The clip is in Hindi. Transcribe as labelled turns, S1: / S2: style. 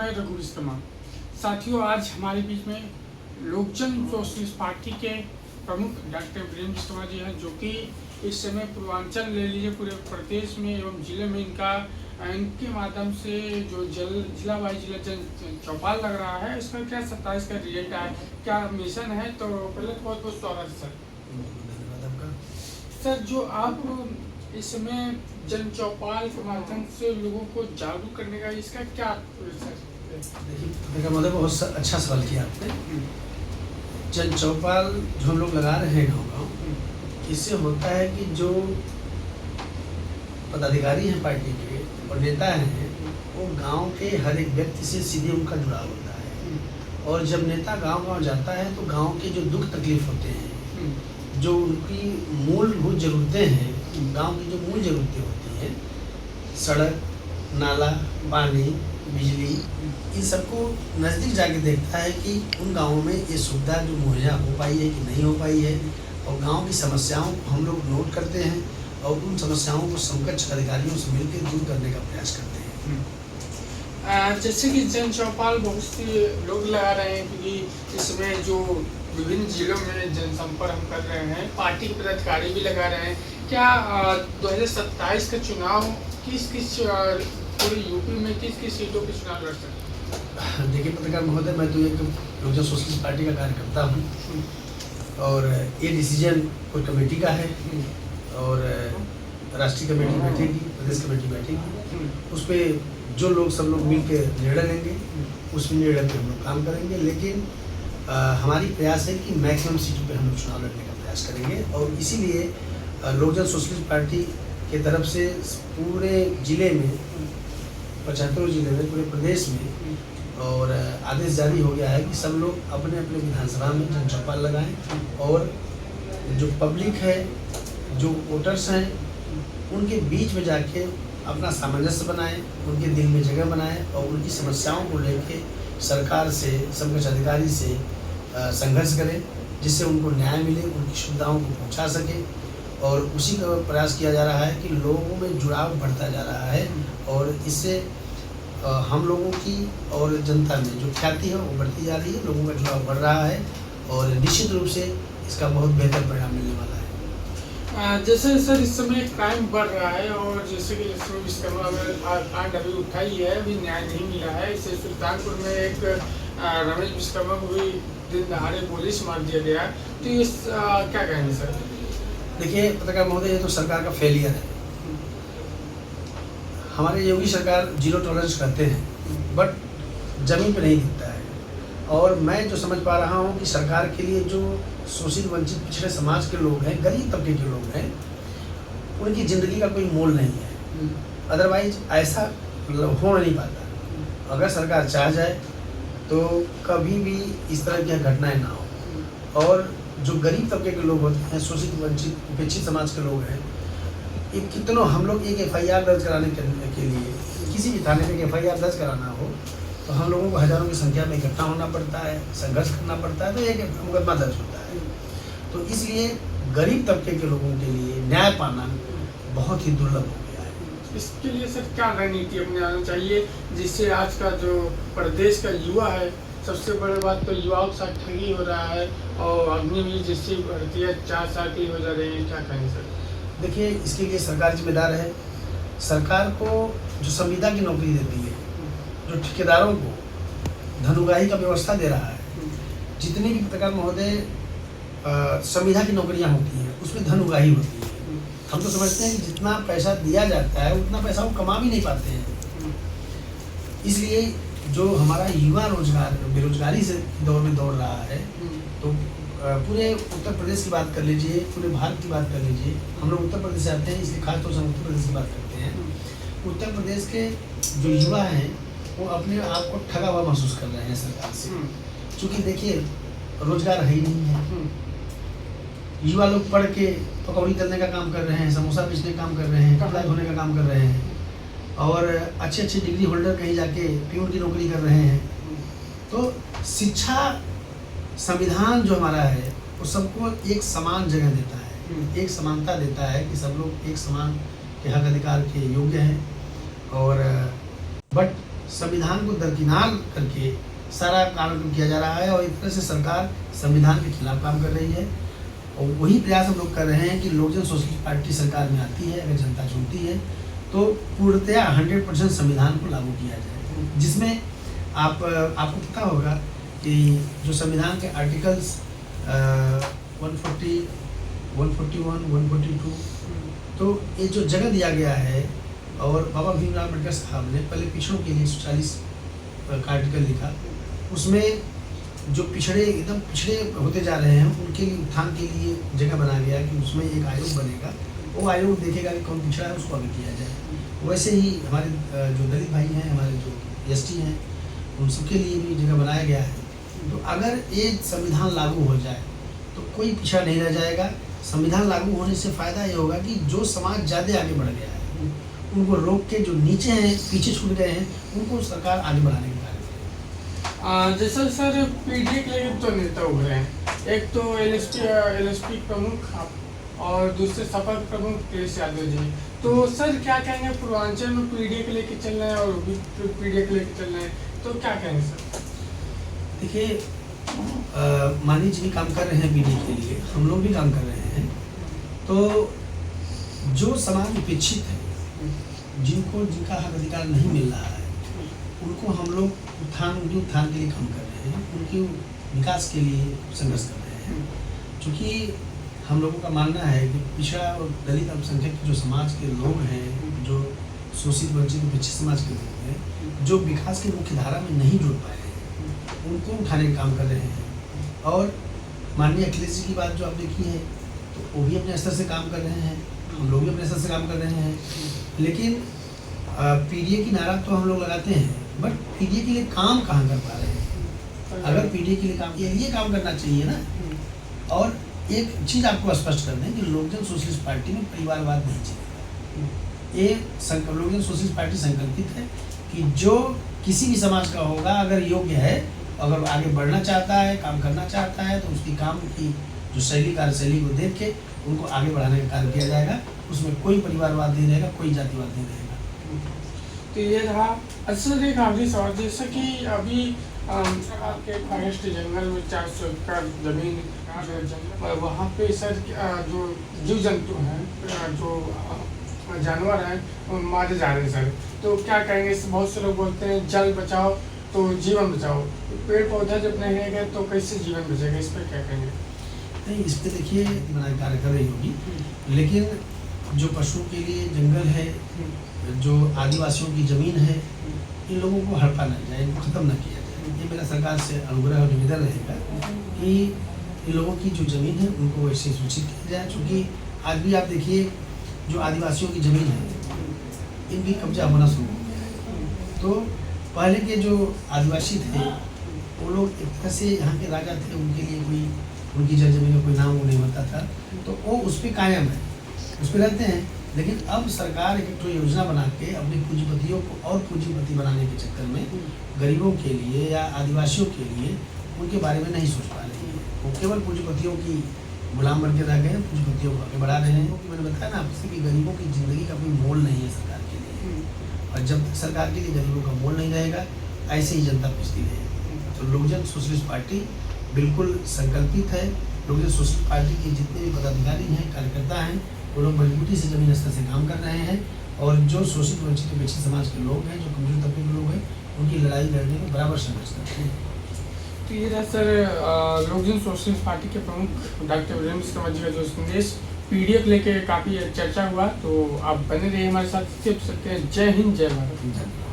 S1: मैं रघु विश्वकर्मा। साथियों, आज हमारे बीच में लोक जन सोशलिस्ट पार्टी के प्रमुख डॉक्टर वीरेंद्र विश्वकर्मा जी हैं, जो कि इस समय पूर्वांचल ले लीजिए पूरे प्रदेश में एवं जिले में इनके माध्यम से जो जिला वाइज जिला जन चौपाल लग रहा है, इसका क्या 27 का रिजल्ट आया, क्या मिशन है। तो पहले तो बहुत बहुत स्वागत है सर। जो आप इस समय जन चौपाल के माध्यम से लोगों को जागरूक करने का, इसका क्या सर?
S2: देखिए मतलब बहुत अच्छा सवाल किया आपने। जन चौपाल जो हम लोग लगा रहे हैं गाँव, इससे होता है कि जो पदाधिकारी हैं पार्टी के और नेता हैं, वो गांव के हर एक व्यक्ति से सीधे उनका जुड़ाव होता है। और जब नेता गांव-गांव जाता है तो गांव के जो दुख तकलीफ होते हैं, जो उनकी मूलभूत ज़रूरतें हैं, गांव की जो मूल ज़रूरतें होती हैं, सड़क, नाला, पानी, बिजली, इन सबको नज़दीक जाके देखता है कि उन गाँवों में ये सुविधा जो मुहैया हो पाई है कि नहीं हो पाई है। और गांव की समस्याओं को हम लोग नोट करते हैं और उन समस्याओं को समकक्ष अधिकारियों से मिलकर दूर करने का प्रयास करते हैं।
S1: जैसे कि जन चौपाल बहुत से लोग लगा रहे हैं, क्योंकि इसमें जो विभिन्न जिलों में जनसंपर्क हम कर रहे हैं, पार्टी के पदाधिकारी भी लगा रहे हैं। क्या 2027 का चुनाव किस पूरी यूपी में किस सीटों पर चुनाव लड़ सकते हैं?
S2: देखिए पत्रकार महोदय, मैं तो एक लोक जन सोशलिस्ट पार्टी का कार्यकर्ता हूँ और ये डिसीजन कोई कमेटी का है और राष्ट्रीय कमेटी बैठेगी, प्रदेश कमेटी बैठेगी, उस पर जो लोग सब लोग मिल के निर्णय लेंगे, उस निर्णय पे हम लोग काम करेंगे। लेकिन हमारी प्रयास है कि मैक्सिमम सीटों पे हम लोग चुनाव लड़ने का प्रयास करेंगे और इसीलिए लोक जन सोशलिस्ट पार्टी की तरफ से पूरे जिले में, 75 जिले में, पूरे प्रदेश में और आदेश जारी हो गया है कि सब लोग अपने अपने विधानसभा में जन चौपाल लगाएं और जो पब्लिक है, जो वोटर्स हैं, उनके बीच में जाके अपना सामंजस्य बनाएं, उनके दिल में जगह बनाएं और उनकी समस्याओं को लेके सरकार से, समकक्ष अधिकारी से संघर्ष करें, जिससे उनको न्याय मिले, उनकी सुविधाओं को पहुंचा सके। और उसी का प्रयास किया जा रहा है कि लोगों में जुड़ाव बढ़ता जा रहा है और इससे हम लोगों की और जनता में जो ख्याति है वो बढ़ती जा रही है, लोगों का जुड़ाव बढ़ रहा है और निश्चित रूप से इसका बहुत बेहतर परिणाम मिलने वाला है।
S1: जैसे सर इस समय क्राइम बढ़ रहा है और जैसे कि विश्वकर्मा में कांड अभी उठाई है, अभी न्याय नहीं मिला है। इससे सुल्तानपुर में एक रमेश विश्वकर्मा को भी दिन दहाड़े गोली से मार दिया गया। तो इस क्या कहेंगे सर?
S2: देखिए पत्रकार महोदय, ये तो सरकार का फेलियर है। हमारे योगी सरकार जीरो टॉलरेंस करते हैं, बट जमीन पे नहीं दिखता है। और मैं जो समझ पा रहा हूँ कि सरकार के लिए जो शोषित वंचित पिछड़े समाज के लोग हैं, गरीब तबके के लोग हैं, उनकी ज़िंदगी का कोई मोल नहीं है। अदरवाइज ऐसा हो नहीं पाता। अगर सरकार चाह जाए तो कभी भी इस तरह की घटनाएं ना हो। और जो गरीब तबके के लोग होते हैं, शोषित वंचित उपेक्षित समाज के लोग हैं, एक कितनों हम लोग एक FIR दर्ज कराने के लिए किसी भी थाने में FIR दर्ज कराना हो तो हम लोगों को हज़ारों की संख्या में इकट्ठा होना पड़ता है, संघर्ष करना पड़ता है, तो एक मुकदमा दर्ज होता है। तो इसलिए गरीब तबके के लोगों के लिए न्याय पाना बहुत ही दुर्लभ हो गया है।
S1: इसके लिए सर क्या रणनीति अपनाना चाहिए, जिससे आज का जो प्रदेश का युवा है, सबसे बड़ी बात तो युवाओं के साथ ठगी हो रहा है और अग्निवीर जैसी भर्तियाँ 4 साल की हो जा रही है, क्या कहेंगे सर?
S2: देखिए इसके लिए सरकार जिम्मेदार है। सरकार को जो संविदा की नौकरी देती है, जो ठेकेदारों को धनुगाही का व्यवस्था दे रहा है, जितनी भी पत्रकार महोदय संविदा की नौकरियां होती हैं उसमें धनुगाही होती है। हम तो समझते हैं कि जितना पैसा दिया जाता है उतना पैसा वो कमा भी नहीं पाते हैं। इसलिए जो हमारा युवा बेरोजगारी से दौर में दौड़ रहा है, तो पूरे उत्तर प्रदेश की बात कर लीजिए, पूरे भारत की बात कर लीजिए। हम लोग उत्तर प्रदेश से आते हैं, इसलिए खासतौर से उत्तर प्रदेश की बात करते हैं। उत्तर प्रदेश के जो युवा हैं वो अपने आप को ठगा हुआ महसूस कर रहे हैं सरकार से, क्योंकि देखिए रोजगार है ही नहीं है। युवा लोग पढ़ के पकौड़ी तलने का काम कर रहे हैं, समोसा बेचने का काम कर रहे हैं, कपड़ा धोने का काम कर रहे हैं और अच्छे डिग्री होल्डर कहीं जाके प्यून की नौकरी कर रहे हैं। तो शिक्षा संविधान जो हमारा है वो सबको एक समान जगह देता है, एक समानता देता है कि सब लोग एक समान के हक अधिकार के योग्य हैं। और बट संविधान को दरकिनार करके सारा कार्यक्रम किया जा रहा है और एक तरह से सरकार संविधान के खिलाफ काम कर रही है। और वही प्रयास हम लोग कर रहे हैं कि लोक जन सोशलिस्ट पार्टी सरकार में आती है, अगर जनता चुनती है तो पूर्णतया 100% संविधान को लागू किया जाए, जिसमें आपको पता होगा कि जो संविधान के आर्टिकल्स 140, 141, 142, तो ये जो जगह दिया गया है, और बाबा भीमराव अम्बेडकर साहब ने पहले पिछड़ों के लिए 140 का आर्टिकल लिखा, उसमें जो पिछड़े एकदम पिछड़े होते जा रहे हैं उनके लिए उत्थान के लिए जगह बनाया गया कि उसमें एक आयोग बनेगा, वो आयोग देखेगा कि कौन पिछड़ा है उसको आगे किया जाए। वैसे ही हमारे जो दलित भाई हैं, हमारे जो एसटी हैं, उन सबके लिए भी जगह बनाया गया है। तो अगर ये संविधान लागू हो जाए तो कोई पिछड़ा नहीं रह जाएगा। संविधान लागू होने से फ़ायदा ये होगा कि जो समाज ज़्यादा आगे बढ़ गया है उनको रोक के जो नीचे हैं, पीछे छूट गए हैं, उनको सरकार आगे बढ़ाने का कार्य करेगी।
S1: जैसे सर पीडीए के लिए तो नेता उभरे हैं, एक तो एलएसपी प्रमुख आप और दूसरे सपा प्रमुख अखिलेश यादव जी, तो सर क्या कहेंगे, पूर्वांचल में पीडीए के लेके चल रहे हैं और पीडीए के लेके चल रहे हैं, तो क्या कहेंगे सर?
S2: देखिए, मानी जी भी काम कर रहे हैं पीडीए के लिए, हम लोग भी काम कर रहे हैं। तो जो समाज उपेक्षित है, जिनका हक अधिकार नहीं मिल रहा है, उनको हम लोग उनके उत्थान के लिए काम कर रहे हैं, उनके विकास के लिए संघर्ष कर रहे हैं। क्योंकि हम लोगों का मानना है कि पिछड़ा और दलित अल्पसंख्यक जो समाज के लोग हैं, जो शोषित वंचित उपेक्षित समाज के लोग हैं, जो विकास की मुख्य धारा में नहीं जुड़ पाए हैं, उनको उठाने का काम कर रहे हैं। और माननीय अखिलेश जी की बात जो आप देखी है, तो वो भी अपने स्तर से काम कर रहे हैं, हम लोग भी अपने स्तर से काम कर रहे हैं। लेकिन पीडीए की नारा तो हम लोग लगाते हैं, बट पीडीए के लिए काम कहाँ कर पा रहे हैं? अगर पीडीए के लिए काम करना चाहिए ना। और एक चीज़ आपको स्पष्ट कर दें कि लोक जन सोशलिस्ट पार्टी में परिवारवाद नहीं चलेगा। ये लोक जन सोशलिस्ट पार्टी संकल्पित है कि जो किसी भी समाज का होगा, अगर योग्य है, अगर आगे बढ़ना चाहता है, काम करना चाहता है, तो उसकी काम की जो कार्यशैली को देख के उनको आगे बढ़ाने का कार्य किया जाएगा। उसमें कोई परिवारवाद नहीं रहेगा, कोई जातिवाद नहीं रहेगा।
S1: तो ये रहा। अच्छा, एक आखिरी सवाल, जैसा कि अभी आपके फॉरेस्ट जंगल में 400 एकड़ जमीन, वहाँ पे सर जो जीव जंतु हैं, जो जानवर हैं, वो मारे जा रहे हैं सर, तो क्या कहेंगे? बहुत से लोग बोलते हैं जल बचाओ तो जीवन बचाओ, पेड़ पौधे जब नहीं रहेंगे तो कैसे जीवन बचेगा, इस पर क्या कहेंगे?
S2: नहीं, इस पर देखिए बनाए कार्य कर रही होगी, लेकिन जो पशुओं के लिए जंगल है, जो आदिवासियों की ज़मीन है, इन लोगों को हड़पा न जाए, इनको ख़त्म न किया जाए। ये मेरा सरकार से अनुग्रह और निवेदन रहेगा कि इन लोगों की जो ज़मीन है उनको ऐसे सूचित किया जाए। चूँकि आज भी आप देखिए, जो आदिवासियों की ज़मीन है, इनकी कब्जा होना शुरू हो गया है। तो पहले के जो आदिवासी थे, वो लोग एक तरह से यहाँ के राजा थे, उनके लिए कोई उनकी जमीन का कोई नाम वो नहीं होता था, तो वो उस पर कायम है, उस पर रहते हैं। लेकिन अब सरकार एक योजना बना के अपने पूंजीपतियों को और पूंजीपति बनाने के चक्कर में गरीबों के लिए या आदिवासियों के लिए उनके बारे में नहीं सोच पा रही है। वो केवल पूंजीपतियों की गुलाम बन के रह गए हैं, पूंजीपतियों को आगे बढ़ा रहे हैं। क्योंकि मैंने बताया ना आपसे कि गरीबों की ज़िंदगी का कोई मोल नहीं है सरकार के लिए, और जब तक सरकार के लिए गरीबों का मोल नहीं रहेगा, ऐसे ही जनता पिछती रहेगी। तो लोक जन सोशलिस्ट पार्टी बिल्कुल संकल्पित है। लोक जन सोशलिस्ट पार्टी के जितने भी पदाधिकारी हैं, कार्यकर्ता हैं, वो लोग मजबूती से जमीन स्तर से काम कर रहे हैं। और जो शोषित वंचित उपेक्षित समाज के लोग हैं, जो कमजोर तबके के लोग हैं, उनकी लड़ाई लड़ने में बराबर संघर्ष करते हैं।
S1: तो ये रहा सर लोक जन सोशलिस्ट पार्टी के प्रमुख डॉक्टर वीरेंद्र सिंह जी का जो संदेश पीडीएफ लेके काफ़ी चर्चा हुआ। तो आप बने रहिए हमारे साथ, सकते हैं। जय हिंद, जय भारत।